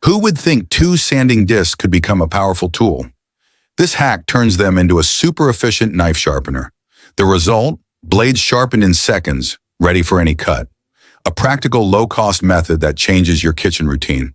Who would think two sanding discs could become a powerful tool? This hack turns them into a super efficient knife sharpener. The result? Blades sharpened in seconds, ready for any cut. A practical, low-cost method that changes your kitchen routine.